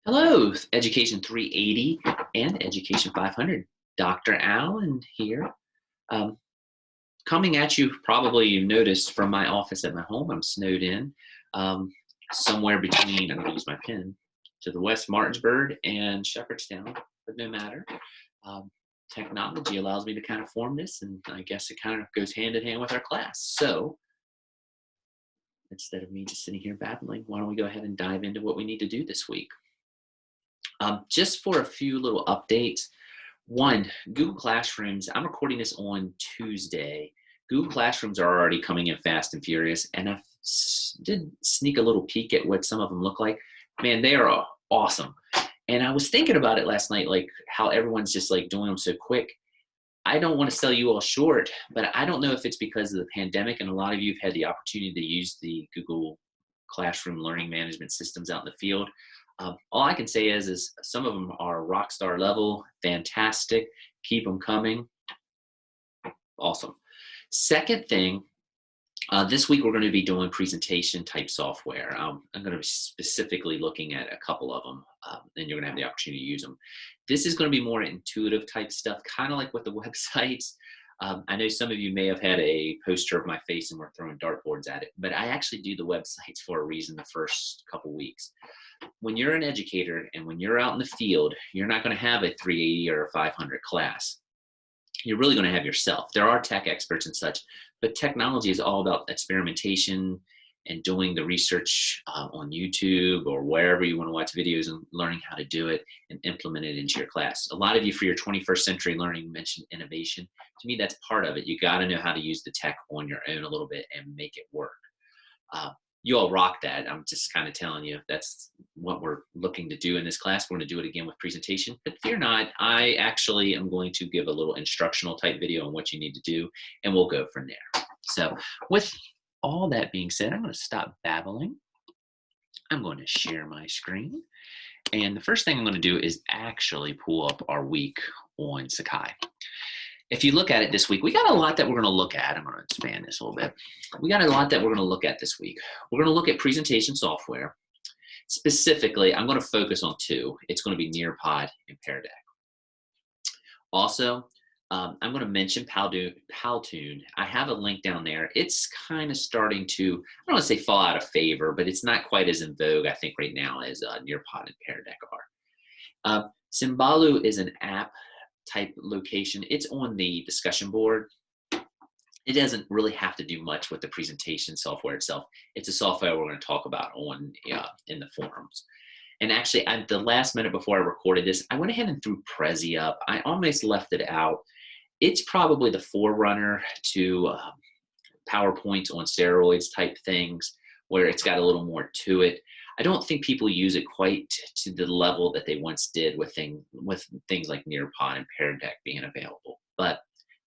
Hello, Education 380 and Education 500. Dr. Allen here. Um, Coming at you, probably you noticed from my office at my home, I'm snowed in um, somewhere between, I'm going to use my pen, to the west Martinsburg and Shepherdstown, but no matter. Um, Technology allows me to kind of form this, and I guess it kind of goes hand in hand with our class. So instead of me just sitting here babbling, why don't we go ahead and dive into what we need to do this week? Just for a few little updates. One, Google Classrooms, I'm recording this on Tuesday. Google Classrooms are already coming in fast and furious, and I did sneak a little peek at what some of them look like. Man, they are awesome. And I was thinking about it last night, like how everyone's just like doing them so quick. I don't want to sell you all short, but I don't know if it's because of the pandemic and a lot of you have had the opportunity to use the Google Classroom learning management systems out in the field. All I can say is some of them are rock star level, fantastic. Keep them coming. Awesome. Second thing, this week we're going to be doing presentation type software. I'm going to be specifically looking at a couple of them, and you're going to have the opportunity to use them. This is going to be more intuitive type stuff, kind of like with the websites. I know some of you may have had a poster of my face and we're throwing dartboards at it, but I actually do the websites for a reason the first couple weeks. When you're an educator and when you're out in the field, you're not going to have a 380 or a 500 class. You're really going to have yourself. There are tech experts and such, but technology is all about experimentation and doing the research on YouTube or wherever you want to watch videos and learning how to do it and implement it into your class. A lot of you for your 21st century learning mentioned innovation. To me, that's part of it. You got to know how to use the tech on your own a little bit and make it work. You all rock that. I'm just kind of telling you that's what we're looking to do in this class. We're going to do it again with presentation, but fear not, I actually am going to give a little instructional type video on what you need to do, and we'll go from there. So with all that being said, I'm going to stop babbling. I'm going to share my screen. And the first thing I'm going to do is actually pull up our week on Sakai. If you look at it this week, we got a lot that we're going to look at. I'm going to expand this a little bit. We got a lot that we're going to look at this week. We're going to look at presentation software. Specifically, I'm going to focus on two. It's going to be Nearpod and Pear Deck. Also, I'm going to mention Powtoon. I have a link down there. It's kind of starting to, I don't want to say fall out of favor, but it's not quite as in vogue, I think, right now as Nearpod and Pear Deck are. Symbaloo is an app type location. It's on the discussion board. It doesn't really have to do much with the presentation software itself. It's a software we're going to talk about on in the forums. And actually, at the last minute before I recorded this, I went ahead and threw Prezi up. I almost left it out. It's probably the forerunner to PowerPoints on steroids type things, where it's got a little more to it. I don't think people use it quite to the level that they once did with things like Nearpod and Pear Deck being available. But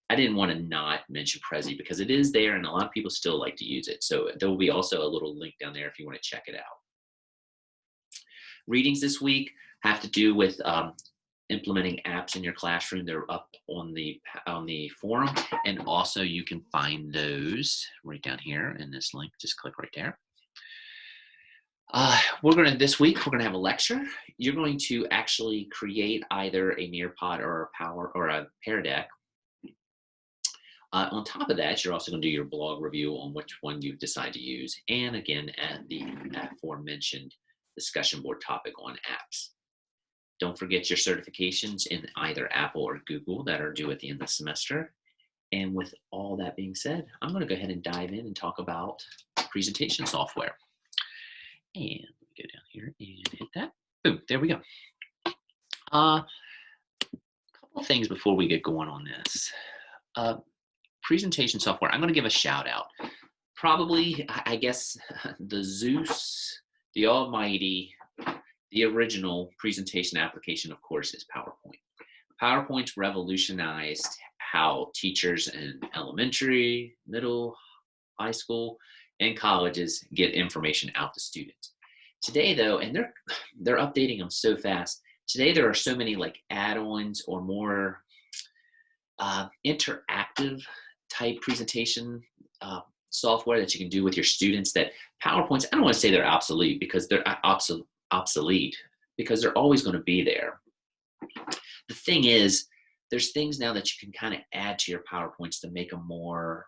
I didn't want to not mention Prezi because it is there and a lot of people still like to use it. So there will be also a little link down there if you want to check it out. Readings this week have to do with implementing apps in your classroom. They're up on the forum, and also you can find those right down here in this link. Just click right there. This week we're gonna have a lecture. You're going to actually create either a Nearpod or a Pear Deck. On top of that, you're also going to do your blog review on which one you decide to use, and again, at the aforementioned discussion board topic on apps. Don't forget your certifications in either Apple or Google that are due at the end of the semester. And with all that being said, I'm going to go ahead and dive in and talk about presentation software. And let me go down here and hit that. Boom, there we go. A couple things before we get going on this. Presentation software, I'm going to give a shout out. Probably, I guess, the Zeus, the almighty, the original presentation application, of course, is PowerPoint. PowerPoint's revolutionized how teachers in elementary, middle, high school, and colleges get information out to students. Today, though, and they're updating them so fast. Today, there are so many like add-ons or more interactive type presentation software that you can do with your students that PowerPoints, I don't want to say they're obsolete because they're obsolete. because they're always going to be there. The thing is, there's things now that you can kind of add to your PowerPoints to make them more,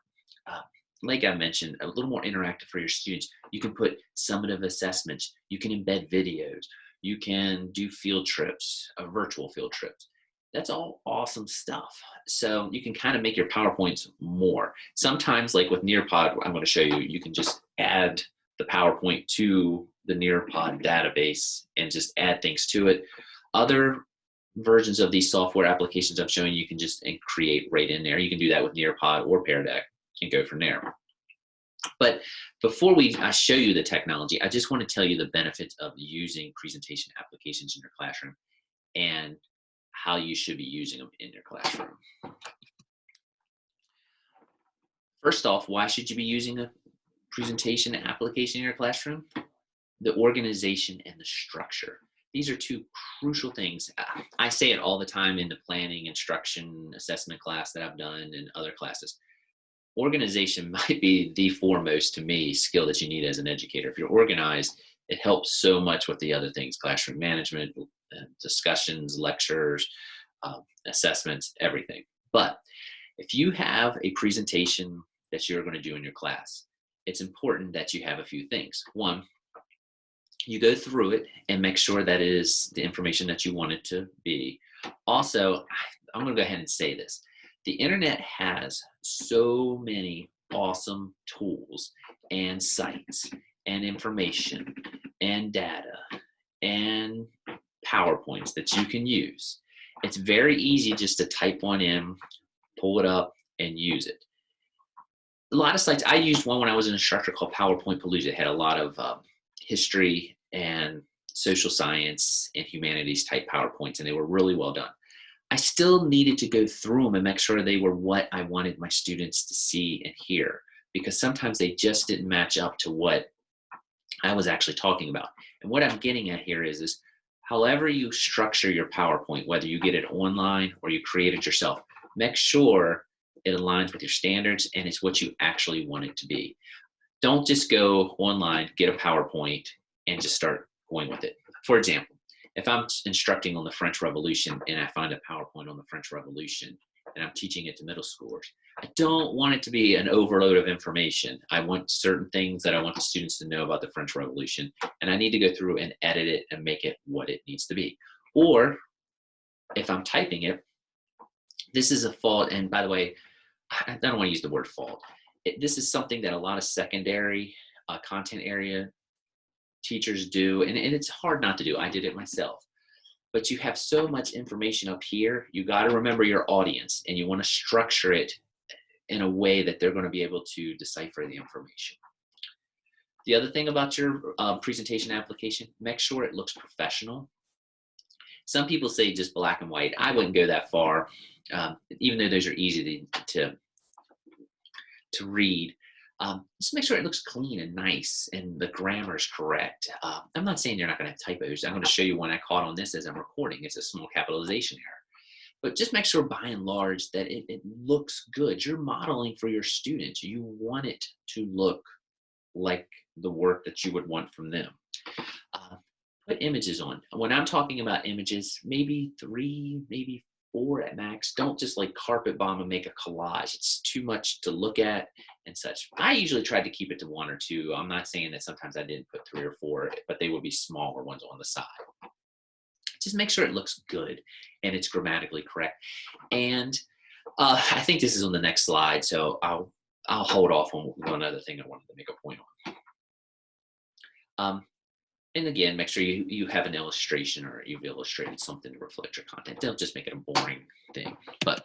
like I mentioned, a little more interactive for your students. You can put summative assessments. You can embed videos. You can do field trips, virtual field trips. That's all awesome stuff. So you can kind of make your PowerPoints more. Sometimes, like with Nearpod, I'm going to show you, you can just add the PowerPoint to the Nearpod database and just add things to it. Other versions of these software applications I'm showing you can just create right in there. You can do that with Nearpod or Pear Deck and go from there. But before I show you the technology, I just want to tell you the benefits of using presentation applications in your classroom and how you should be using them in your classroom. First off, why should you be using a presentation application in your classroom? The organization and the structure. These are two crucial things. I say it all the time in the planning, instruction, assessment class that I've done and other classes. Organization might be the foremost, to me, skill that you need as an educator. If you're organized, it helps so much with the other things, classroom management, discussions, lectures, assessments, everything. But if you have a presentation that you're going to do in your class, it's important that you have a few things. One, you go through it and make sure that it is the information that you want it to be. Also, I'm going to go ahead and say this. The internet has so many awesome tools and sites and information and data and PowerPoints that you can use. It's very easy just to type one in, pull it up, and use it. A lot of sites, I used one when I was an instructor called PowerPoint Palooza. It had a lot of history and social science and humanities type PowerPoints, and they were really well done. I still needed to go through them and make sure they were what I wanted my students to see and hear, because sometimes they just didn't match up to what I was actually talking about. And what I'm getting at here is however you structure your PowerPoint, whether you get it online or you create it yourself, make sure it aligns with your standards and it's what you actually want it to be. Don't just go online, get a PowerPoint, and just start going with it. For example, if I'm instructing on the French Revolution and I find a PowerPoint on the French Revolution and I'm teaching it to middle schoolers, I don't want it to be an overload of information. I want certain things that I want the students to know about the French Revolution, and I need to go through and edit it and make it what it needs to be. Or if I'm typing it, this is a fault, and by the way, I don't want to use the word fault. This is something that a lot of secondary content area teachers do, and it's hard not to do. I did it myself. But you have so much information up here, you got to remember your audience, and you want to structure it in a way that they're going to be able to decipher the information. The other thing about your presentation application, make sure it looks professional. Some people say just black and white. I wouldn't go that far, even though those are easy to read. Just make sure it looks clean and nice and the grammar is correct. I'm not saying you're not going to have typos. I'm going to show you one I caught on this as I'm recording. It's a small capitalization error. But just make sure by and large that it looks good. You're modeling for your students. You want it to look like the work that you would want from them. Put images on. When I'm talking about images, maybe 3, maybe 4 at max. Don't just like carpet bomb and make a collage. It's too much to look at and such. I usually tried to keep it to 1 or 2. I'm not saying that sometimes I didn't put 3 or 4, but they would be smaller ones on the side. Just make sure it looks good and it's grammatically correct. And I think this is on the next slide, so I'll hold off on one other thing I wanted to make a point on. And again, make sure you have an illustration or you've illustrated something to reflect your content. Don't just make it a boring thing. But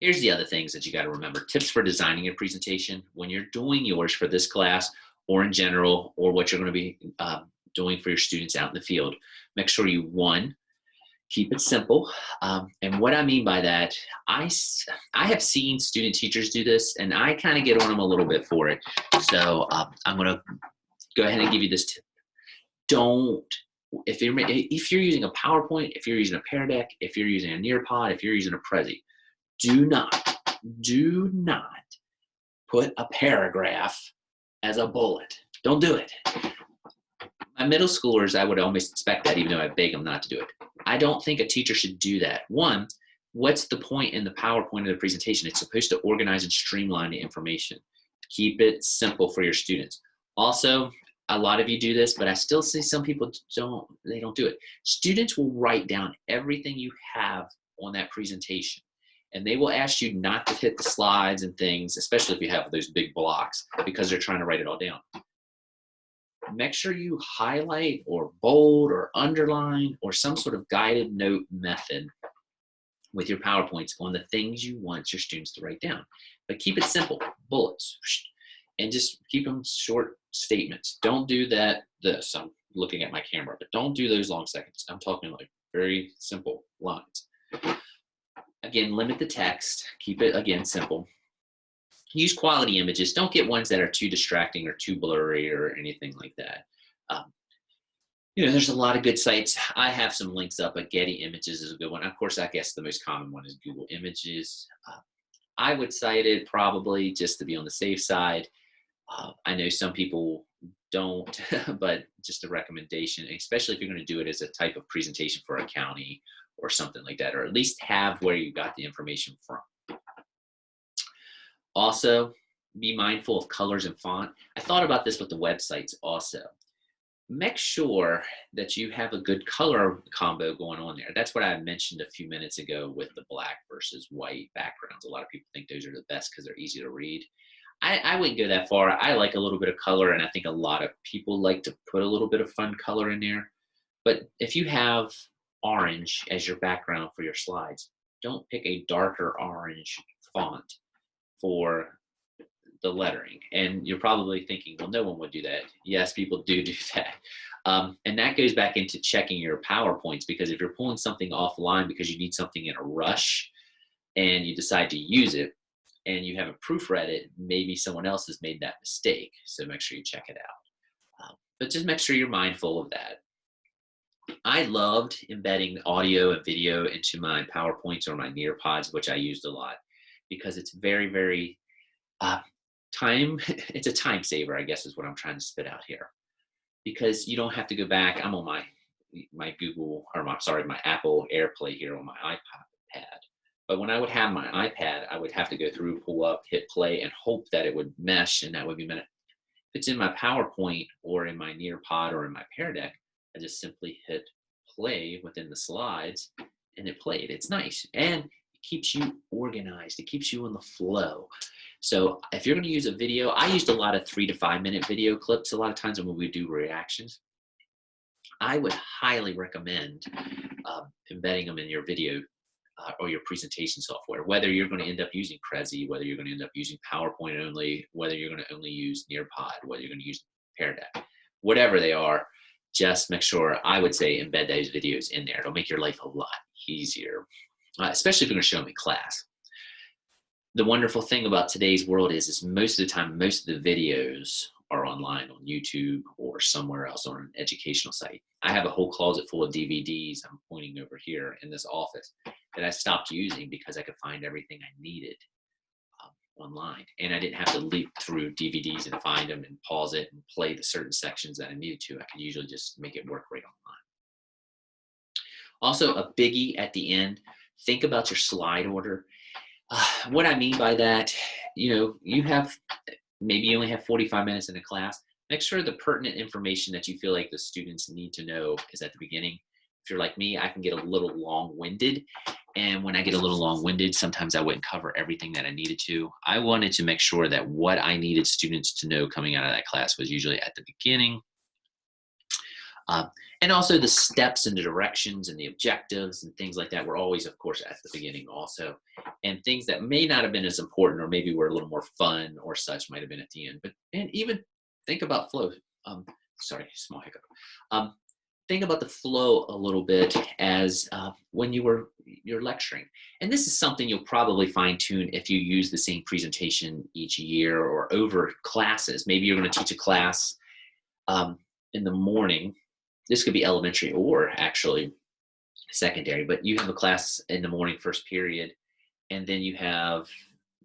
here's the other things that you got to remember. Tips for designing your presentation. When you're doing yours for this class or in general, or what you're going to be doing for your students out in the field, make sure you, 1, keep it simple. And what I mean by that, I have seen student teachers do this, and I kind of get on them a little bit for it. So I'm going to go ahead and give you this tip. Don't, if you're using a PowerPoint, if you're using a Pear Deck, if you're using a Nearpod, if you're using a Prezi, do not put a paragraph as a bullet. Don't do it. My middle schoolers, I would almost expect that, even though I beg them not to do it. I don't think a teacher should do that. One, what's the point in the PowerPoint of the presentation? It's supposed to organize and streamline the information. Keep it simple for your students. Also, a lot of you do this, but I still see some people they don't do it. Students will write down everything you have on that presentation, and they will ask you not to hit the slides and things, especially if you have those big blocks, because they're trying to write it all down. Make sure you highlight or bold or underline or some sort of guided note method with your PowerPoints on the things you want your students to write down. But keep it simple, bullets, and just keep them short statements. Don't do that, I'm looking at my camera, but don't do those long seconds. I'm talking like very simple lines. Again, limit the text, keep it, again, simple. Use quality images. Don't get ones that are too distracting or too blurry or anything like that. There's a lot of good sites. I have some links up, but Getty Images is a good one. Of course, I guess the most common one is Google Images. I would cite it probably just to be on the safe side. I know some people don't, but just a recommendation, especially if you're going to do it as a type of presentation for a county or something like that, or at least have where you got the information from. Also, be mindful of colors and font. I thought about this with the websites also. Make sure that you have a good color combo going on there. That's what I mentioned a few minutes ago with the black versus white backgrounds. A lot of people think those are the best because they're easy to read. I wouldn't go that far. I like a little bit of color, and I think a lot of people like to put a little bit of fun color in there. But if you have orange as your background for your slides, don't pick a darker orange font for the lettering. And you're probably thinking, well, no one would do that. Yes, people do that. And that goes back into checking your PowerPoints, because if you're pulling something offline because you need something in a rush and you decide to use it and you haven't proofread it, maybe someone else has made that mistake. So make sure you check it out. But just make sure you're mindful of that. I loved embedding audio and video into my PowerPoints or my Nearpods, which I used a lot, because it's very, very it's a time saver, I guess is what I'm trying to spit out here. Because you don't have to go back. I'm on my Apple AirPlay here on my iPad. But when I would have my iPad, I would have to go through, pull up, hit play, and hope that it would mesh, and that would be minute. If it's in my PowerPoint or in my Nearpod or in my Pear Deck, I just simply hit play within the slides, and it played. It's nice, and it keeps you organized. It keeps you in the flow. So if you're going to use a video, I used a lot of 3 to 5 minute video clips a lot of times when we do reactions. I would highly recommend embedding them in your video or your presentation software, whether you're going to end up using Prezi, whether you're going to end up using PowerPoint only, whether you're going to only use Nearpod, whether you're going to use Pear Deck, whatever they are. Just make sure, I would say, embed those videos in there. It'll make your life a lot easier, especially if you're going to show them in class. The wonderful thing about today's world is most of the time, most of the videos are online on YouTube or somewhere else on an educational site. I have a whole closet full of DVDs, I'm pointing over here in this office, that I stopped using because I could find everything I needed online. And I didn't have to leap through DVDs and find them and pause it and play the certain sections that I needed to. I could usually just make it work right online. Also, a biggie at the end, think about your slide order. What I mean by that, you only have 45 minutes in a class. Make sure the pertinent information that you feel like the students need to know is at the beginning. If you're like me, I can get a little long-winded. And when I get a little long-winded, sometimes I wouldn't cover everything that I needed to. I wanted to make sure that what I needed students to know coming out of that class was usually at the beginning. And also the steps and the directions and the objectives and things like that were always, of course, at the beginning also. And things that may not have been as important or maybe were a little more fun or such might have been at the end. And even think about flow. Sorry, small hiccup. Think about the flow a little bit as when you're lecturing. And this is something you'll probably fine tune if you use the same presentation each year or over classes. Maybe you're going to teach a class in the morning. This could be elementary or actually secondary, but you have a class in the morning, first period, and then you have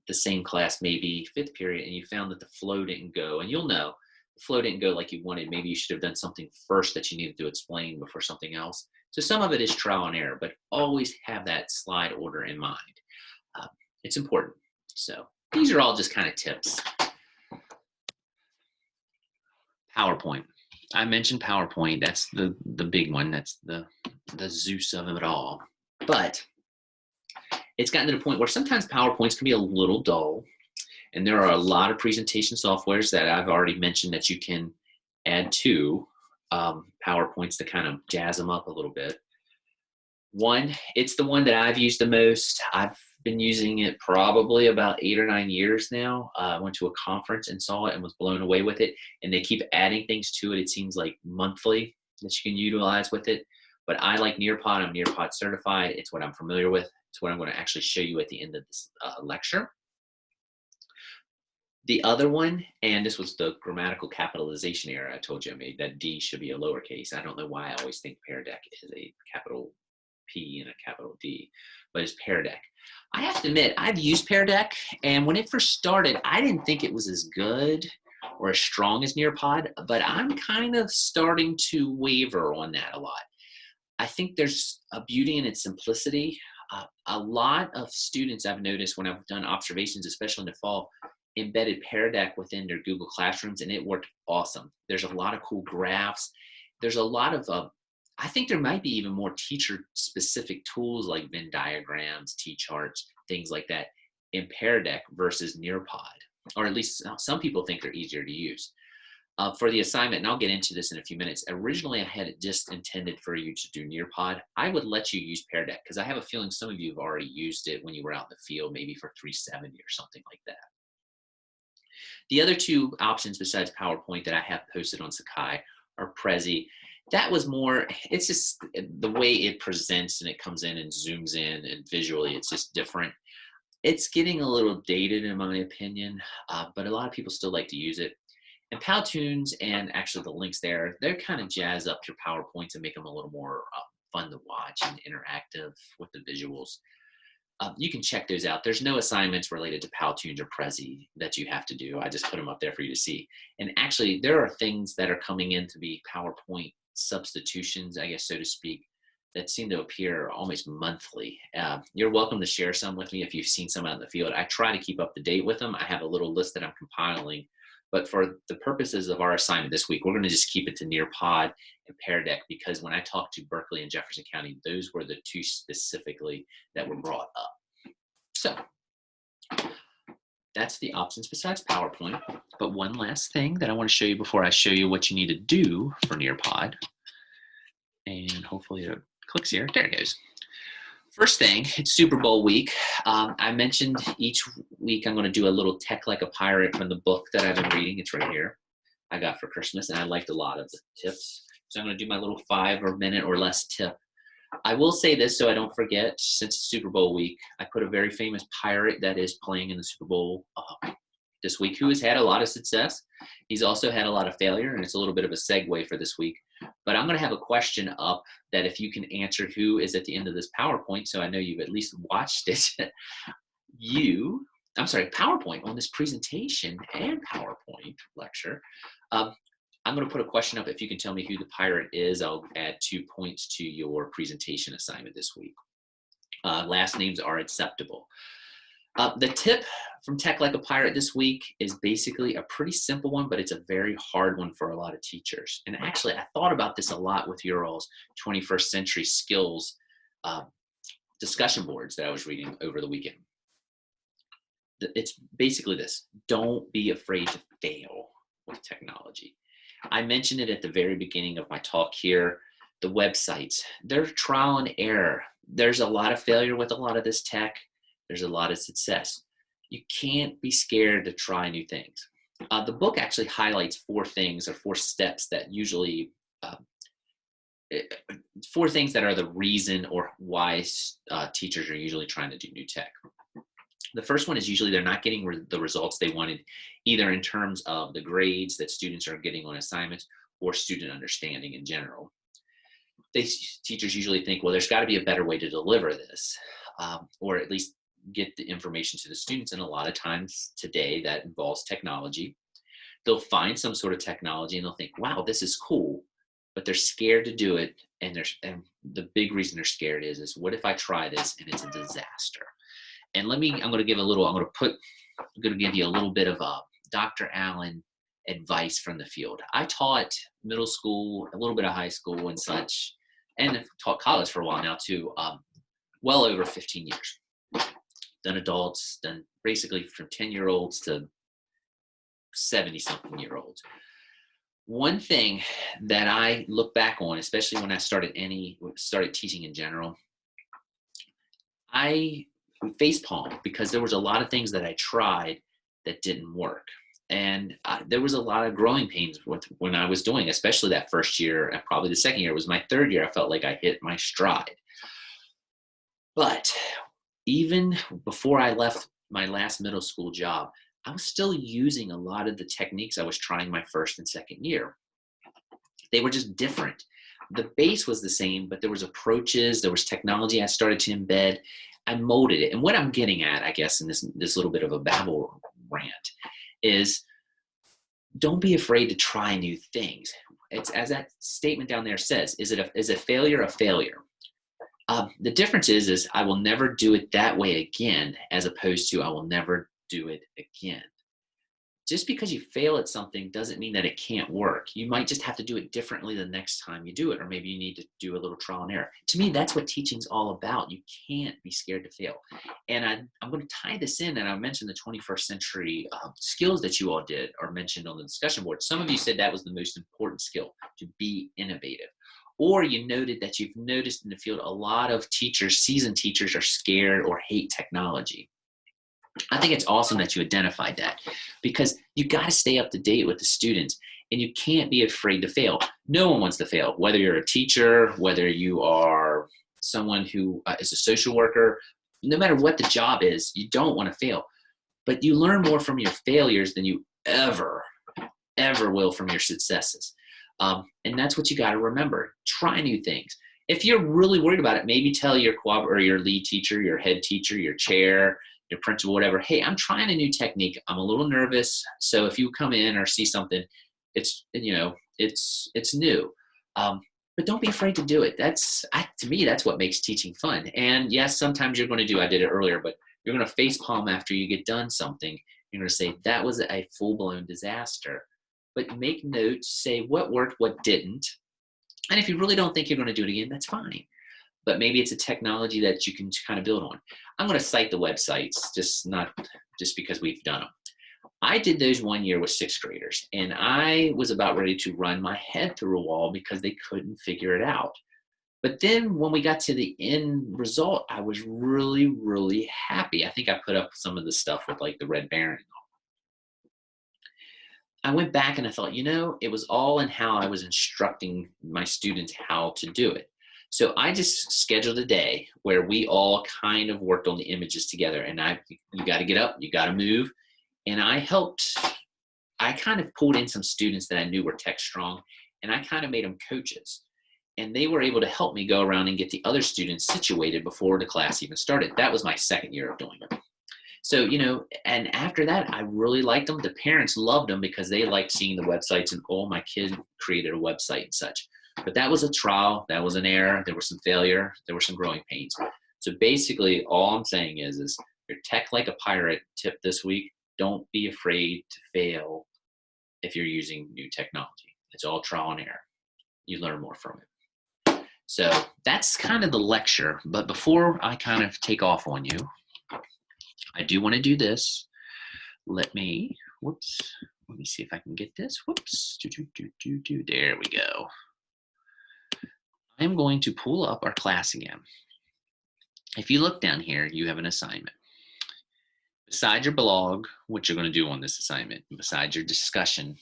the same class maybe fifth period, and you found that the flow didn't go. And you'll know flow didn't go like you wanted. Maybe you should have done something first that you needed to explain before something else. So some of it is trial and error, but always have that slide order in mind. It's important. So these are all just kind of tips. PowerPoint. I mentioned PowerPoint. That's the big one. That's the Zeus of it all. But it's gotten to the point where sometimes PowerPoints can be a little dull. And there are a lot of presentation softwares that I've already mentioned that you can add to PowerPoints to kind of jazz them up a little bit. One, it's the one that I've used the most. I've been using it probably about 8 or 9 years now. I went to a conference and saw it and was blown away with it. And they keep adding things to it. It seems like monthly that you can utilize with it. But I like Nearpod. I'm Nearpod certified. It's what I'm familiar with. It's what I'm going to actually show you at the end of this lecture. The other one, and this was the grammatical capitalization error I told you I made, that D should be a lowercase. I don't know why I always think Pear Deck is a capital P and a capital D, but it's Pear Deck. I have to admit, I've used Pear Deck, and when it first started, I didn't think it was as good or as strong as Nearpod, but I'm kind of starting to waver on that a lot. I think there's a beauty in its simplicity. A lot of students I've noticed when I've done observations, especially in the fall, embedded Pear Deck within their Google Classrooms, and it worked awesome. There's a lot of cool graphs. There's a lot of, I think there might be even more teacher-specific tools like Venn diagrams, T-charts, things like that in Pear Deck versus Nearpod, or at least some people think they're easier to use. For the assignment, and I'll get into this in a few minutes, originally I had it just intended for you to do Nearpod. I would let you use Pear Deck because I have a feeling some of you have already used it when you were out in the field, maybe for 370 or something like that. The other two options besides PowerPoint that I have posted on Sakai are Prezi. That was more, it's just the way it presents and it comes in and zooms in and visually it's just different. It's getting a little dated in my opinion, but a lot of people still like to use it. And Powtoons and actually the links there, they're kind of jazz up your PowerPoints and make them a little more fun to watch and interactive with the visuals. You can check those out. There's no assignments related to Powtoons or Prezi that you have to do. I just put them up there for you to see. And actually, there are things that are coming in to be PowerPoint substitutions, I guess, so to speak, that seem to appear almost monthly. You're welcome to share some with me if you've seen some out in the field. I try to keep up to date with them. I have a little list that I'm compiling. But for the purposes of our assignment this week, we're going to just keep it to Nearpod and Pear Deck because when I talked to Berkeley and Jefferson County, those were the two specifically that were brought up. So that's the options besides PowerPoint. But one last thing that I want to show you before I show you what you need to do for Nearpod. And hopefully it clicks here. There it goes. First thing, it's Super Bowl week. I mentioned each week I'm going to do a little Tech Like a Pirate from the book that I've been reading. It's right here. I got for Christmas, and I liked a lot of the tips. So I'm going to do my little 5 or minute or less tip. I will say this so I don't forget, since it's Super Bowl week, I put a very famous pirate that is playing in the Super Bowl this week who has had a lot of success. He's also had a lot of failure, and it's a little bit of a segue for this week. But I'm going to have a question up that if you can answer who is at the end of this PowerPoint, so I know you've at least watched it, PowerPoint on this presentation and PowerPoint lecture. I'm going to put a question up. If you can tell me who the pirate is, I'll add 2 points to your presentation assignment this week. Last names are acceptable. The tip from Tech Like a Pirate this week is basically a pretty simple one, but it's a very hard one for a lot of teachers. And actually, I thought about this a lot with your all's 21st century skills discussion boards that I was reading over the weekend. It's basically this: don't be afraid to fail with technology. I mentioned it at the very beginning of my talk here. The websites, they're trial and error. There's a lot of failure with a lot of this tech. There's a lot of success. You can't be scared to try new things. The book actually highlights 4 things or 4 steps that usually, 4 things that are the reason or why teachers are usually trying to do new tech. The first one is usually they're not getting the results they wanted, either in terms of the grades that students are getting on assignments or student understanding in general. Teachers usually think, well, there's got to be a better way to deliver this, or at least get the information to the students. And a lot of times today that involves technology. they'll find some sort of technology and they'll think, wow, this is cool, but they're scared to do it. And the big reason they're scared is what if I try this and it's a disaster? And I'm going to give you a little bit of Dr. Allen advice from the field. I taught middle school, a little bit of high school and such, and I've taught college for a while now too, well over 15 years. Done adults, done basically from 10-year-olds to 70-something-year-olds. One thing that I look back on, especially when I started teaching in general, I facepalmed because there was a lot of things that I tried that didn't work. And there was a lot of growing pains when I was doing, especially that first year, and probably the second year. It was my third year. I felt like I hit my stride. But even before I left my last middle school job, I was still using a lot of the techniques I was trying my first and second year. They were just different. The base was the same, but there was approaches, there was technology I started to embed. I molded it. And what I'm getting at, I guess, in this little bit of a babble rant is don't be afraid to try new things. It's as that statement down there says, is a failure a failure? The difference is I will never do it that way again, as opposed to I will never do it again. Just because you fail at something doesn't mean that it can't work. You might just have to do it differently the next time you do it, or maybe you need to do a little trial and error. To me, that's what teaching's all about. You can't be scared to fail. And I'm going to tie this in, and I mentioned the 21st century skills that you all did or mentioned on the discussion board. Some of you said that was the most important skill, to be innovative. Or you noted that you've noticed in the field a lot of teachers, seasoned teachers, are scared or hate technology. I think it's awesome that you identified that, because you got to stay up to date with the students and you can't be afraid to fail. No one wants to fail, whether you're a teacher, whether you are someone who is a social worker, no matter what the job is, you don't want to fail. But you learn more from your failures than you ever will from your successes. And that's what you got to remember. Try new things. If you're really worried about it, maybe tell your your lead teacher, your head teacher, your chair, your principal, whatever, hey, I'm trying a new technique. I'm a little nervous. So if you come in or see something, it's new. But don't be afraid to do it. To me, that's what makes teaching fun. And yes, sometimes you're going to I did it earlier, but you're going to face palm after you get done something. You're going to say, that was a full-blown disaster. But make notes, say what worked, what didn't. And if you really don't think you're going to do it again, that's fine. But maybe it's a technology that you can kind of build on. I'm going to cite the websites, just because we've done them. I did those 1 year with sixth graders, and I was about ready to run my head through a wall because they couldn't figure it out. But then when we got to the end result, I was really, really happy. I think I put up some of the stuff with like the Red Baron. I went back and I thought, it was all in how I was instructing my students how to do it. So I just scheduled a day where we all kind of worked on the images together. And you got to get up, you got to move. And I kind of pulled in some students that I knew were tech strong, and I kind of made them coaches. And they were able to help me go around and get the other students situated before the class even started. That was my second year of doing it. So, and after that, I really liked them. The parents loved them because they liked seeing the websites, and my kid created a website and such. But that was a trial, that was an error, there was some failure, there were some growing pains. So basically, all I'm saying is your tech like a pirate tip this week, don't be afraid to fail if you're using new technology. It's all trial and error. You learn more from it. So that's kind of the lecture. But before I kind of take off on you, I do want to do this. Let me see if I can get this. Whoops. There we go. I'm going to pull up our class again. If you look down here, you have an assignment. Besides your blog, what you're going to do on this assignment, besides your discussion,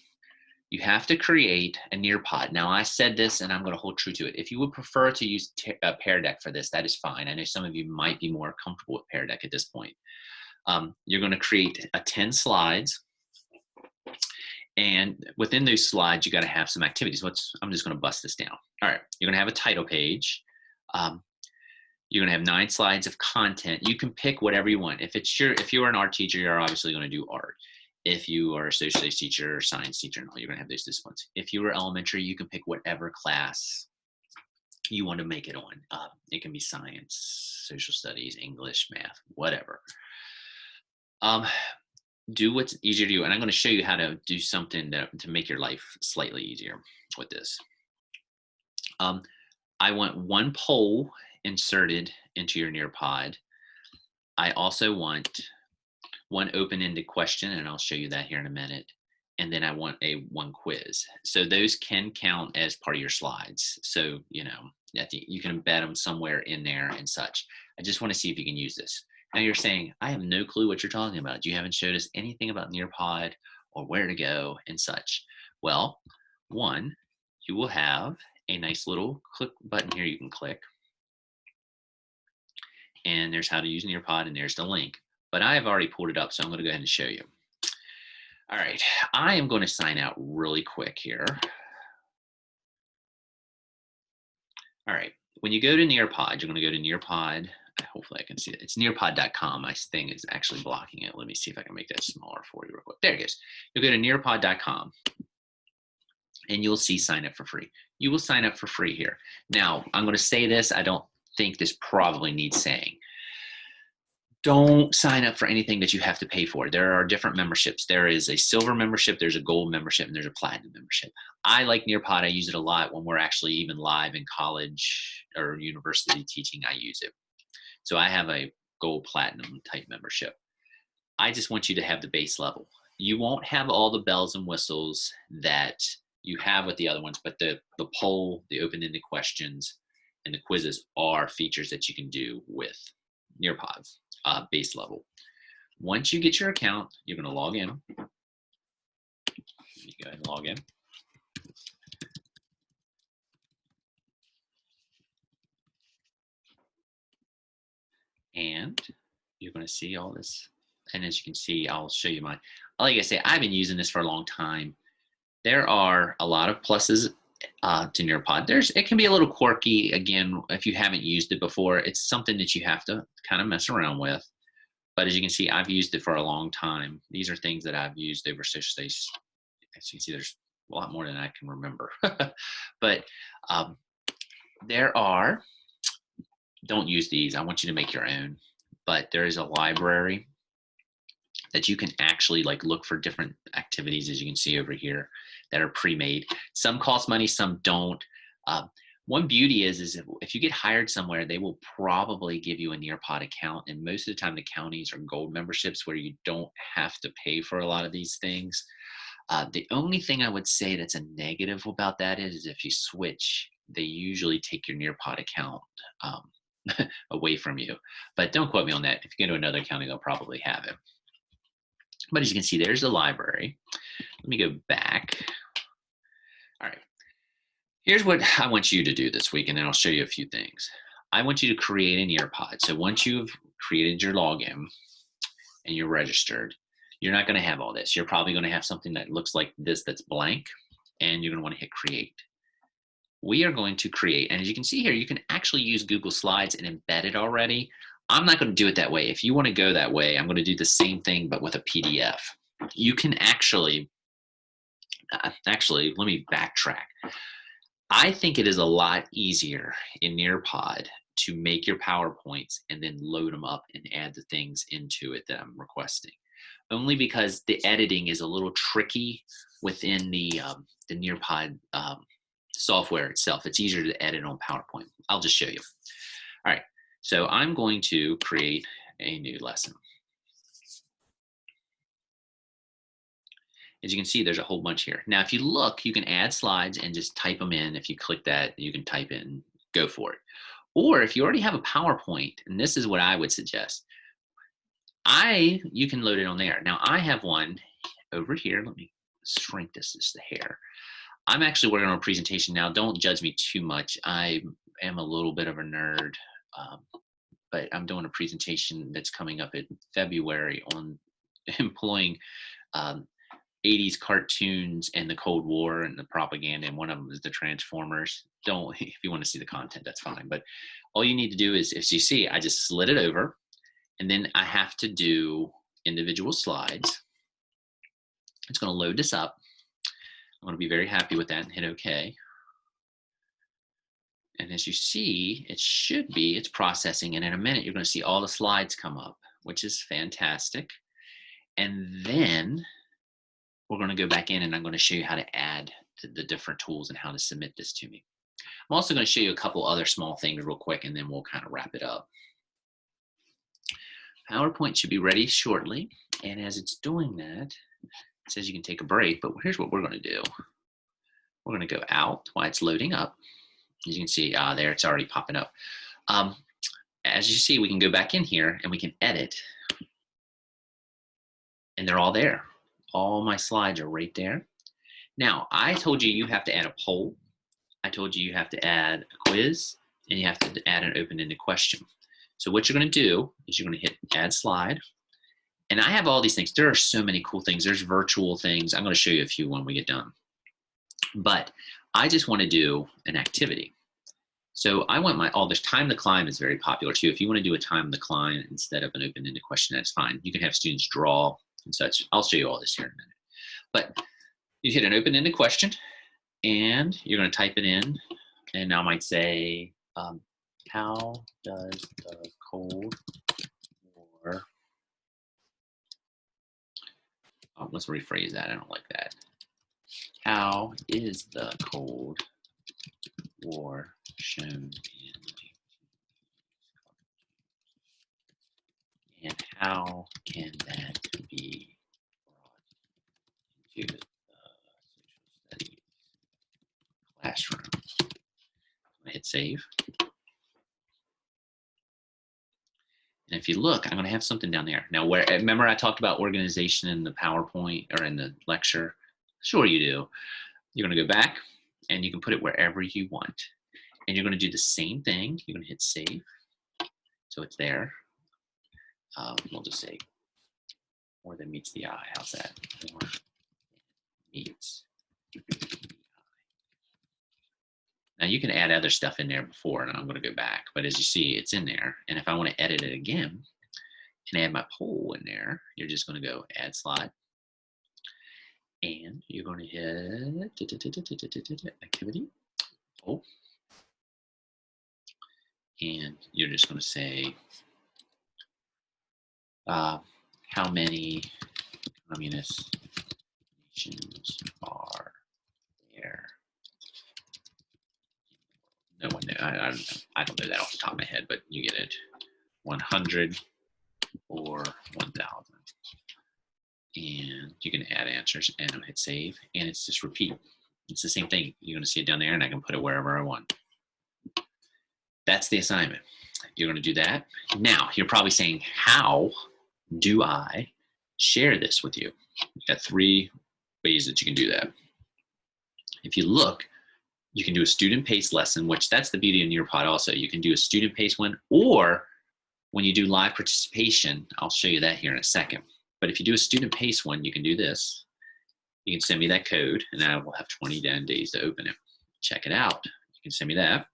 you have to create a Nearpod. Now, I said this, and I'm going to hold true to it. If you would prefer to use Pear Deck for this, that is fine. I know some of you might be more comfortable with Pear Deck at this point. You're going to create 10 slides. And within those slides, you got to have some activities. I'm just going to bust this down. All right, you're going to have a title page. You're going to have 9 slides of content. You can pick whatever you want. If you're an art teacher, you're obviously going to do art. If you are a social studies teacher or science teacher and all, you're going to have those disciplines. If you were elementary, you can pick whatever class you want to make it on. It can be science, social studies, English, math, whatever. Do what's easier to you. And I'm going to show you how to do something to make your life slightly easier with this. I want one poll inserted into your Nearpod. I also want one open-ended question, and I'll show you that here in a minute. And then I want one quiz. So those can count as part of your slides. So, you know, you can embed them somewhere in there and such. I just want to see if you can use this. Now you're saying, I have no clue what you're talking about. You haven't showed us anything about Nearpod or where to go and such. Well, one, you will have a nice little click button here you can click. And there's how to use Nearpod, and there's the link. But I have already pulled it up, so I'm going to go ahead and show you. All right, I am going to sign out really quick here. All right, when you go to Nearpod, you're going to go to Nearpod. Hopefully I can see it. It's nearpod.com. My thing is actually blocking it. Let me see if I can make that smaller for you real quick. There it goes. You'll go to nearpod.com and you'll see sign up for free. You will sign up for free here. Now, I'm going to say this. I don't think this probably needs saying. Don't sign up for anything that you have to pay for. There are different memberships. There is a silver membership, there's a gold membership, and there's a platinum membership. I like Nearpod. I use it a lot when we're actually even live in college or university teaching. I use it. So I have a gold platinum type membership. I just want you to have the base level. You won't have all the bells and whistles that you have with the other ones, but the poll, the open-ended questions, and the quizzes are features that you can do with Nearpod. Base level. Once you get your account, you're going to log in. You go ahead and log in. And you're going to see all this. And as you can see, I'll show you mine. Like I say, I've been using this for a long time. There are a lot of pluses to Nearpod. It can be a little quirky. Again, if you haven't used it before, it's something that you have to kind of mess around with. But as you can see, I've used it for a long time. These are things that I've used over social studies. As you can see, there's a lot more than I can remember. But don't use these. I want you to make your own. But there is a library that you can actually look for different activities, as you can see over here, that are pre-made. Some cost money, some don't. One beauty is if you get hired somewhere, they will probably give you a Nearpod account. And most of the time, the counties are gold memberships where you don't have to pay for a lot of these things. The only thing I would say that's a negative about that is if you switch, they usually take your Nearpod account away from you. But don't quote me on that. If you go to another county, they'll probably have it. But as you can see, there's the library. Let me go back. All right. Here's what I want you to do this week, and then I'll show you a few things. I want you to create an Nearpod. So once you've created your login and you're registered, you're not going to have all this. You're probably going to have something that looks like this that's blank, and you're going to want to hit create. We are going to create, and as you can see here, you can actually use Google Slides and embed it already. I'm not going to do it that way. If you want to go that way, I'm going to do the same thing, but with a PDF. You can actually, let me backtrack. I think it is a lot easier in Nearpod to make your PowerPoints and then load them up and add the things into it that I'm requesting. Only because the editing is a little tricky within the Nearpod software itself. It's easier to edit on PowerPoint. I'll just show you. All right, so I'm going to create a new lesson. As you can see, there's a whole bunch here. Now, if you look, you can add slides and just type them in. If you click that, you can type in, go for it. Or if you already have a PowerPoint, and this is what I would suggest, you can load it on there. Now, I have one over here. Let me shrink this, just the hair. I'm actually working on a presentation now. Don't judge me too much. I am a little bit of a nerd, but I'm doing a presentation that's coming up in February on employing 80s cartoons and the Cold War and the propaganda, and one of them is the Transformers. If you want to see the content, that's fine. But all you need to do is, as you see, I just slid it over, and then I have to do individual slides. It's going to load this up. I'm going to be very happy with that and hit OK. And as you see, it's processing. And in a minute, you're going to see all the slides come up, which is fantastic. And then we're going to go back in and I'm going to show you how to add the different tools and how to submit this to me. I'm also going to show you a couple other small things real quick, and then we'll kind of wrap it up. PowerPoint should be ready shortly. And as it's doing that, it says you can take a break, but here's what we're going to do. We're going to go out while it's loading up. As you can see, there it's already popping up. As you see, we can go back in here and we can edit. And they're all there. All my slides are right there. Now, I told you you have to add a poll. I told you you have to add a quiz, and you have to add an open-ended question. So what you're going to do is you're going to hit Add Slide. And I have all these things. There are so many cool things. There's virtual things. I'm going to show you a few when we get done. But I just want to do an activity. So I want this time to climb is very popular too. If you want to do a time to climb instead of an open-ended question, that's fine. You can have students draw and such. I'll show you all this here in a minute. But you hit an open-ended question and you're going to type it in. And I might say, how does the Cold War, let's rephrase that. I don't like that. How is the Cold War shown in and how can that be brought into the social studies classroom? I hit save. And if you look, I'm going to have something down there. Now, remember I talked about organization in the PowerPoint or in the lecture? Sure you do. You're going to go back and you can put it wherever you want. And you're going to do the same thing. You're going to hit save. So it's there. We'll just say more than meets the eye. How's that? More meets the eye. Now you can add other stuff in there before, and I'm going to go back. But as you see, it's in there. And if I want to edit it again and add my poll in there, you're just going to go Add Slide. And you're going to hit Activity, Poll. And you're just going to say, how many communist nations are there? No one knows. I don't know that off the top of my head, but you get it. 100 or 1,000. And you can add answers and I'll hit save. And it's just repeat. It's the same thing. You're going to see it down there and I can put it wherever I want. That's the assignment. You're going to do that. Now, you're probably saying, how do I share this with you? You've got 3 ways that you can do that. If you look, you can do a student-paced lesson, which that's the beauty of Nearpod also. You can do a student-paced one, or when you do live participation, I'll show you that here in a second. But if you do a student-paced one, you can do this. You can send me that code, and I will have 29 days to open it. Check it out. You can send me that.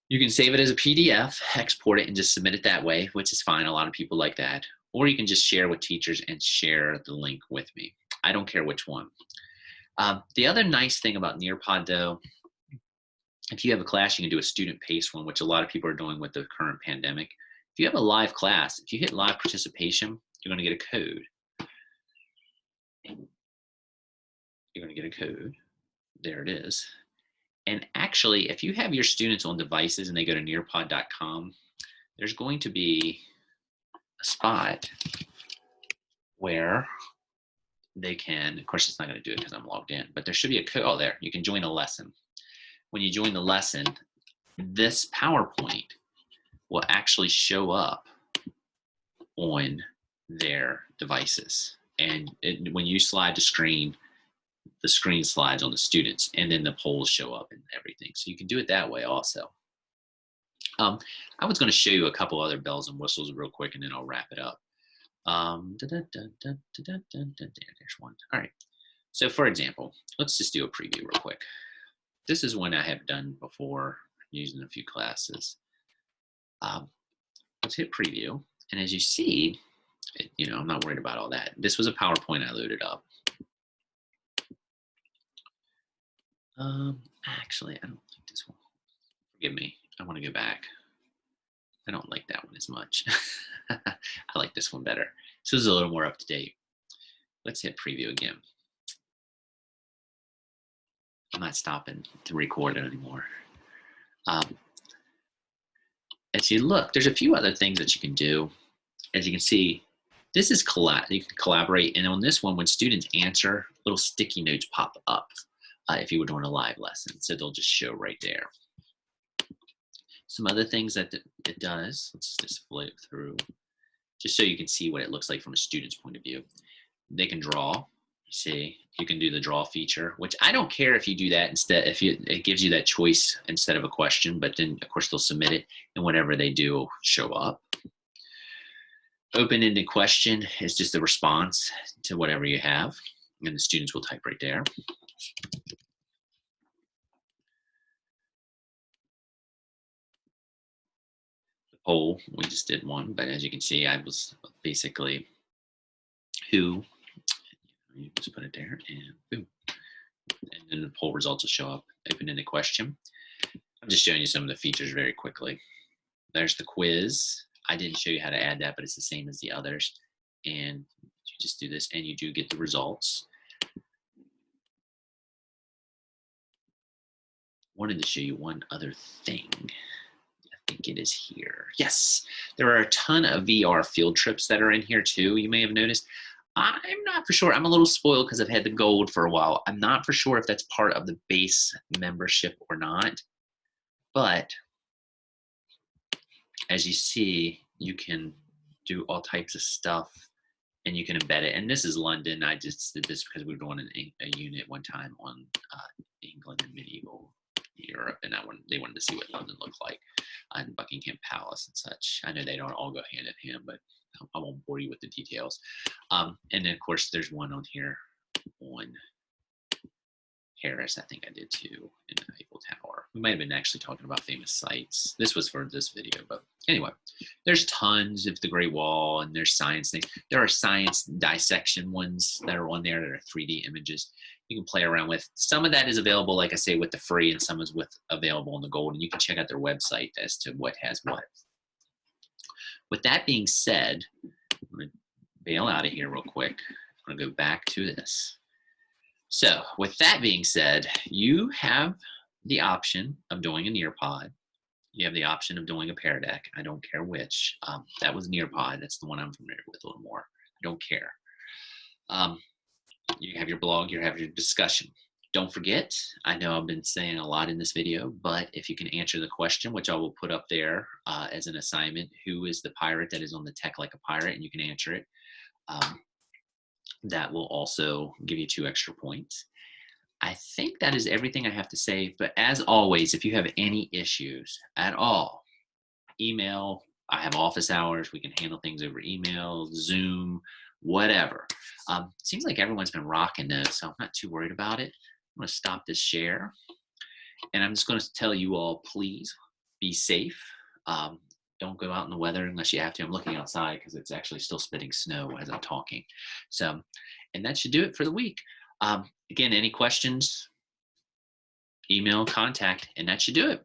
You can save it as a PDF, export it, and just submit it that way, which is fine. A lot of people like that. Or you can just share with teachers and share the link with me. I don't care which one. The other nice thing about Nearpod, though, if you have a class, you can do a student-paced one, which a lot of people are doing with the current pandemic. If you have a live class, if you hit live participation, you're going to get a code. You're going to get a code. There it is. And actually, if you have your students on devices and they go to nearpod.com, there's going to be a spot where they can, of course, it's not going to do it because I'm logged in, but there should be a code. Oh, there, you can join a lesson. When you join the lesson, this PowerPoint will actually show up on their devices. And when you slide the screen slides on the students, and then the polls show up and everything. So you can do it that way also. I was going to show you a couple other bells and whistles real quick, and then I'll wrap it up. There's one. All right. So for example, let's just do a preview real quick. This is one I have done before using a few classes. Let's hit preview. And as you see, You know, I'm not worried about all that. This was a PowerPoint I loaded up. Actually, I don't like this one. Forgive me. I want to go back. I don't like that one as much. I like this one better. This was a little more up to date. Let's hit preview again. I'm not stopping to record it anymore. As you look, there's a few other things that you can do. As you can see, this is you can collaborate. And on this one, when students answer, little sticky notes pop up if you were doing a live lesson. So they'll just show right there. Some other things that it does, let's just flip through, just so you can see what it looks like from a student's point of view. They can draw. You see, you can do the draw feature, which I don't care if you do that instead, it gives you that choice instead of a question, but then of course they'll submit it and whatever they do will show up. Open-ended question is just a response to whatever you have, and the students will type right there. The poll, we just did one, but as you can see, I was basically who, you just put it there, and boom. And then the poll results will show up. Open-ended question. I'm just showing you some of the features very quickly. There's the quiz. I didn't show you how to add that, but it's the same as the others. And you just do this and you do get the results. Wanted to show you one other thing. I think it is here. Yes, there are a ton of VR field trips that are in here too. You may have noticed. I'm not for sure. I'm a little spoiled because I've had the gold for a while. I'm not for sure if that's part of the base membership or not. But as you see, you can do all types of stuff and you can embed it. And this is London. I just did this because we were doing a unit one time on England and medieval Europe, and they wanted to see what London looked like and Buckingham Palace and such. I know they don't all go hand in hand, but I won't bore you with the details. And then, of course, there's one on here on Paris, I think I did too, in the Eiffel Tower. We might have been actually talking about famous sites. This was for this video, but anyway, there's tons of the Great Wall, and there's science things. There are science dissection ones that are on there that are 3D images you can play around with. Some of that is available, like I say, with the free, and some is available on the gold, and you can check out their website as to what has what. With that being said, I'm going to bail out of here real quick. I'm going to go back to this. So with that being said, you have the option of doing a Nearpod. You have the option of doing a Pear Deck. I don't care which. That was Nearpod. That's the one I'm familiar with a little more. I don't care. You have your blog. You have your discussion. Don't forget, I know I've been saying a lot in this video, but if you can answer the question, which I will put up there as an assignment, who is the pirate that is on the Tech Like a Pirate, and you can answer it. That will also give you 2 extra points. I think that is everything I have to say, but as always, if you have any issues at all, email. I have office hours. We can handle things over email, Zoom, whatever. Seems like everyone's been rocking those, so I'm not too worried about it. I'm going to stop this share, and I'm just going to tell you all, please be safe. Don't go out in the weather unless you have to. I'm looking outside because it's actually still spitting snow as I'm talking. So, and that should do it for the week. Again, any questions, email, contact, and that should do it.